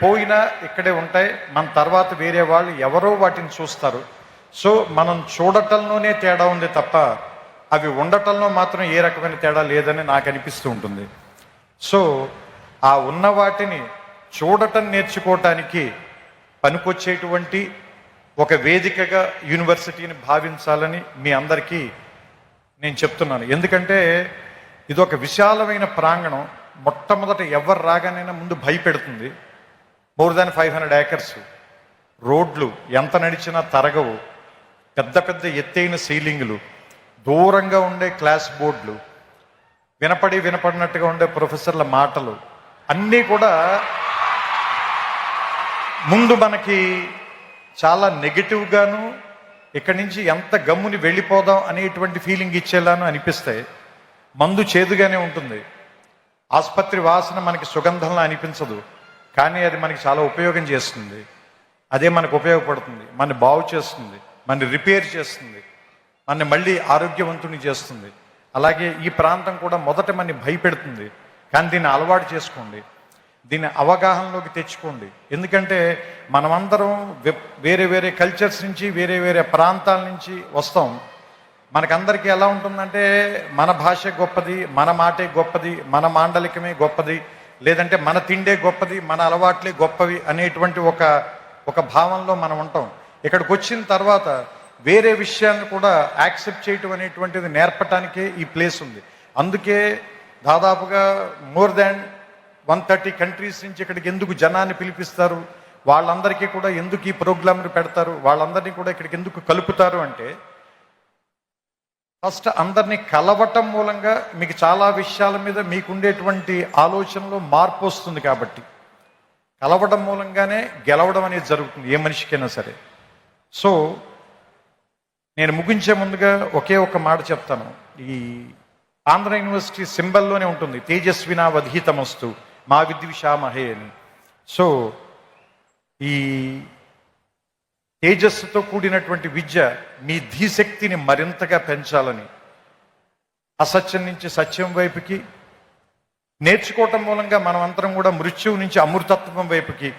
పోయినా ఇక్కడే ఉంటాయి. మన తర్వాత వేరే వాళ్ళు ఎవరో వాటిని చూస్తారు. సో మనం చూడటంలోనే తేడా ఉంది తప్ప అవి ఉండటంలో మాత్రం ఏ రకమైన తేడా లేదని నాకు అనిపిస్తూ ఉంటుంది. సో ఆ ఉన్న వాటిని చూడటం నేర్చుకోవటానికి పనికొచ్చేటువంటి ఒక వేదికగా యూనివర్సిటీని భావించాలని మీ అందరికీ నేను చెప్తున్నాను. ఎందుకంటే ఇది ఒక విశాలమైన ప్రాంగణం. మొట్టమొదట ఎవరు రాగానైనా ముందు భయపెడుతుంది. మోర్ దాన్ 500 acres, రోడ్లు ఎంత నడిచినా తరగవు, పెద్ద పెద్ద ఎత్తైన సీలింగులు, దూరంగా ఉండే క్లాస్ బోర్డులు, వినపడినట్టుగా ఉండే ప్రొఫెసర్ల మాటలు అన్నీ కూడా ముందు మనకి చాలా నెగిటివ్గాను, ఇక్కడి నుంచి ఎంత గమ్ముని వెళ్ళిపోదాం అనేటువంటి ఫీలింగ్ ఇచ్చేలాను అనిపిస్తాయి. మందు చేదుగానే ఉంటుంది, ఆసుపత్రి వాసన మనకి సుగంధంలా అనిపించదు, కానీ అది మనకి చాలా ఉపయోగం చేస్తుంది. అదే మనకు ఉపయోగపడుతుంది, మనని బాగు చేస్తుంది, మనని రిపేర్ చేస్తుంది, మనని మళ్ళీ ఆరోగ్యవంతుని చేస్తుంది. అలాగే ఈ ప్రాంతం కూడా మొదట మనని భయపెడుతుంది, కానీ దీన్ని అలవాటు చేసుకోండి, దీన్ని అవగాహనలోకి తెచ్చుకోండి. ఎందుకంటే మనమందరం వేరే వేరే కల్చర్స్ నుంచి, వేరే వేరే ప్రాంతాల నుంచి వస్తాం. మనకందరికీ ఎలా ఉంటుందంటే మన భాష గొప్పది, మన మాటే గొప్పది, మన మాండలికమే గొప్పది, లేదంటే మన తిండే గొప్పది, మన అలవాట్లే గొప్పవి అనేటువంటి ఒక భావంలో మనం ఉంటాం. ఇక్కడికి వచ్చిన తర్వాత వేరే విషయాన్ని కూడా యాక్సెప్ట్ చేయటం అనేటువంటిది నేర్పటానికే ఈ ప్లేస్ ఉంది. అందుకే దాదాపుగా మోర్ దాన్ 130 కంట్రీస్ నుంచి ఇక్కడికి ఎందుకు జనాన్ని పిలిపిస్తారు, వాళ్ళందరికీ కూడా ఎందుకు ఈ ప్రోగ్రాంలు పెడతారు, వాళ్ళందరినీ కూడా ఇక్కడికి ఎందుకు కలుపుతారు అంటే, ఫస్ట్ అందరినీ కలవటం మూలంగా మీకు చాలా విషయాల మీద మీకుండేటువంటి ఆలోచనలో మార్పు వస్తుంది. కాబట్టి కలవడం మూలంగానే గెలవడం అనేది జరుగుతుంది ఏ మనిషికైనా సరే. సో నేను ముగించే ముందుగా ఒకే ఒక మాట చెప్తాను. ఈ ఆంధ్ర యూనివర్సిటీ సింబల్లోనే ఉంటుంది, తేజస్వినా వధీతమస్తు మా విద్విషామహే అని. సో ఈ తేజస్సుతో కూడినటువంటి విద్య మీ ధీశక్తిని మరింతగా పెంచాలని, అసత్యం నుంచి సత్యం వైపుకి నేర్చుకోవటం మూలంగా మనం అందరం కూడా మృత్యువు నుంచి అమృతత్వం వైపుకి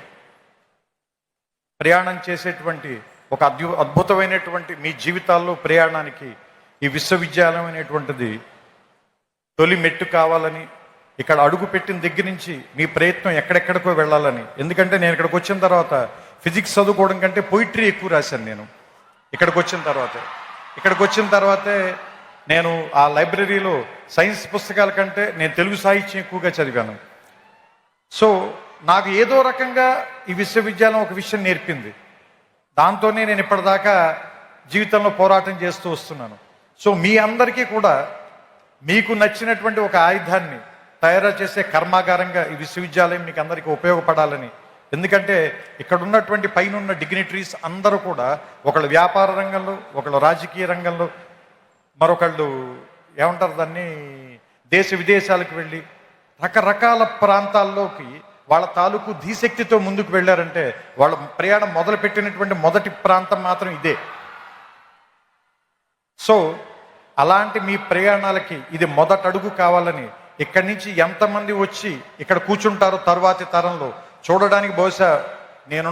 ప్రయాణం చేసేటువంటి ఒక అద్భుతమైనటువంటి మీ జీవితాల్లో ప్రయాణానికి ఈ విశ్వవిద్యాలయం అనేటువంటిది తొలి మెట్టు కావాలని, ఇక్కడ అడుగు పెట్టిన దగ్గర నుంచి మీ ప్రయత్నం ఎక్కడెక్కడికో వెళ్ళాలని. ఎందుకంటే నేను ఇక్కడికి వచ్చిన తర్వాత ఫిజిక్స్ చదువుకోవడం కంటే పోయిటరీ ఎక్కువ రాశాను నేను. ఇక్కడికి వచ్చిన తర్వాతే నేను ఆ లైబ్రరీలో సైన్స్ పుస్తకాల కంటే నేను తెలుగు సాహిత్యం ఎక్కువగా చదివాను. సో నాకు ఏదో రకంగా ఈ విశ్వవిద్యాలయం ఒక విషయం నేర్పింది. దాంతోనే నేను ఇప్పటిదాకా జీవితంలో పోరాటం చేస్తూ వస్తున్నాను. సో మీ అందరికీ కూడా మీకు నచ్చినటువంటి ఒక ఆయుధాన్ని తయారు చేసే కర్మాగారంగా ఈ విశ్వవిద్యాలయం మీకు అందరికీ ఉపయోగపడాలని. ఎందుకంటే ఇక్కడ ఉన్నటువంటి పైన ఉన్న డిగ్నిటరీస్ అందరూ కూడా ఒకళ్ళు వ్యాపార రంగంలో, ఒకళ్ళు రాజకీయ రంగంలో, మరొకళ్ళు ఏమంటారు దాన్ని దేశ విదేశాలకు వెళ్ళి రకరకాల ప్రాంతాల్లోకి వాళ్ళ తాలూకు ధీశక్తితో ముందుకు వెళ్ళారంటే వాళ్ళ ప్రయాణం మొదలుపెట్టినటువంటి మొదటి ప్రాంతం మాత్రం ఇదే. సో అలాంటి మీ ప్రయాణాలకి ఇది మొదటి అడుగు కావాలని, ఇక్కడి నుంచి ఎంతమంది వచ్చి ఇక్కడ కూర్చుంటారో తర్వాతి తరంలో చూడడానికి బహుశా నేను